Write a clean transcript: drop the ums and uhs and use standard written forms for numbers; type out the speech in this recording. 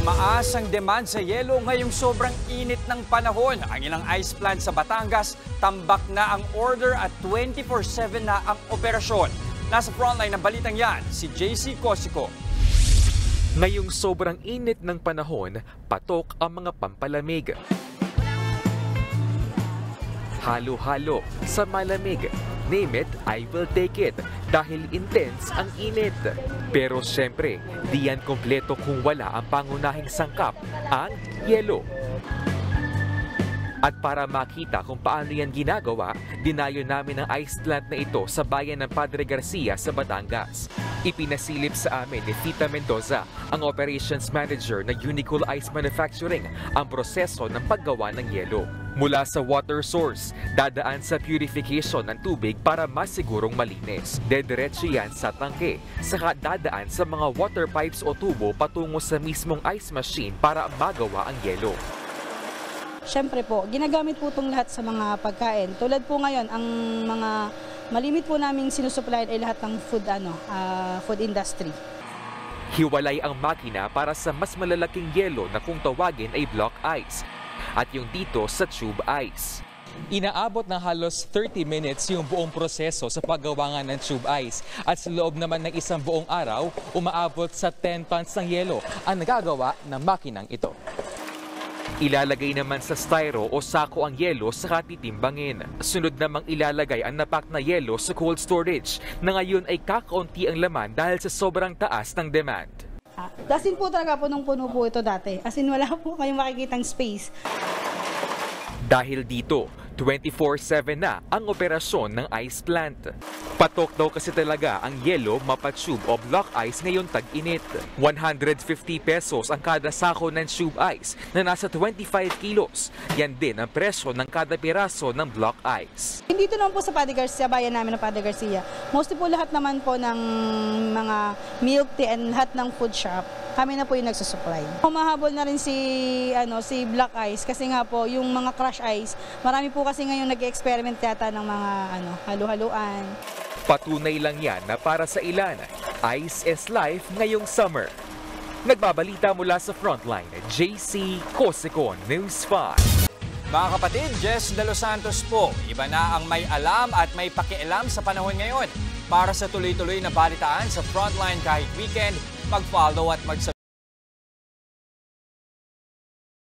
Tumaas ang demand sa yelo ngayong sobrang init ng panahon. Ang ilang ice plant sa Batangas, tambak na ang order at 24/7 na ang operasyon. Nasa frontline ng balitang yan, si JC Cosico. Ngayong sobrang init ng panahon, patok ang mga pampalamig. Halo-halo sa malamig. Name it, I will take it. Dahil intense ang init. Pero syempre, di yan kompleto kung wala ang pangunahing sangkap, ang yelo. At para makita kung paano yan ginagawa, dinayo namin ang ice plant na ito sa bayan ng Padre Garcia sa Batangas. Ipinasilip sa amin ni Tita Mendoza, ang operations manager ng Unicool Ice Manufacturing, ang proseso ng paggawa ng yelo. Mula sa water source, dadaan sa purification ng tubig para masigurong malinis. Dediretso yan sa tangke, saka dadaan sa mga water pipes o tubo patungo sa mismong ice machine para magawa ang yelo. Siyempre po, ginagamit po itong lahat sa mga pagkain. Tulad po ngayon, ang mga malimit po naming sinusupply ay lahat ng food industry. Hiwalay ang makina para sa mas malalaking yelo na kung tawagin ay block ice. At yung dito sa tube ice. Inaabot ng halos 30 minutes yung buong proseso sa paggawa ng tube ice. At sa loob naman ng isang buong araw, umaabot sa 10 tons ng yelo ang nagagawa ng makinang ito. Ilalagay naman sa styro o sako ang yelo sa titimbangin. Sunod namang ilalagay ang napak na yelo sa cold storage na ngayon ay kakaunti ang laman dahil sa sobrang taas ng demand. As in po talaga punong-puno po ito dati. As in wala po kayong makikitang space. Dahil dito, 24/7 na ang operasyon ng ice plant. Patok daw kasi talaga ang yelo, mapa-tube o block ice ngayon tag-init. 150 pesos ang kada sako ng tube ice na nasa 25 kilos. Yan din ang presyo ng kada piraso ng block ice. Dito naman po sa Padre Garcia, bayan namin ng Padre Garcia, mostly po lahat naman po ng mga milk tea and lahat ng food shop, kami na po yung nagsusupply. Humahabol na rin si block ice kasi nga po yung mga crush ice, marami po kasi ngayon nag-experiment yata ng mga halo-haluan. Patunay lang yan na para sa ilan, ice is life ngayong summer. Nagbabalita mula sa frontline, JC Cosico, News 5. Mga kapatid, Jess De Los Santos po. Iba na ang may alam at may pakialam sa panahon ngayon. Para sa tuloy-tuloy na balitaan sa frontline kahit weekend, mag-follow at mag-subscribe.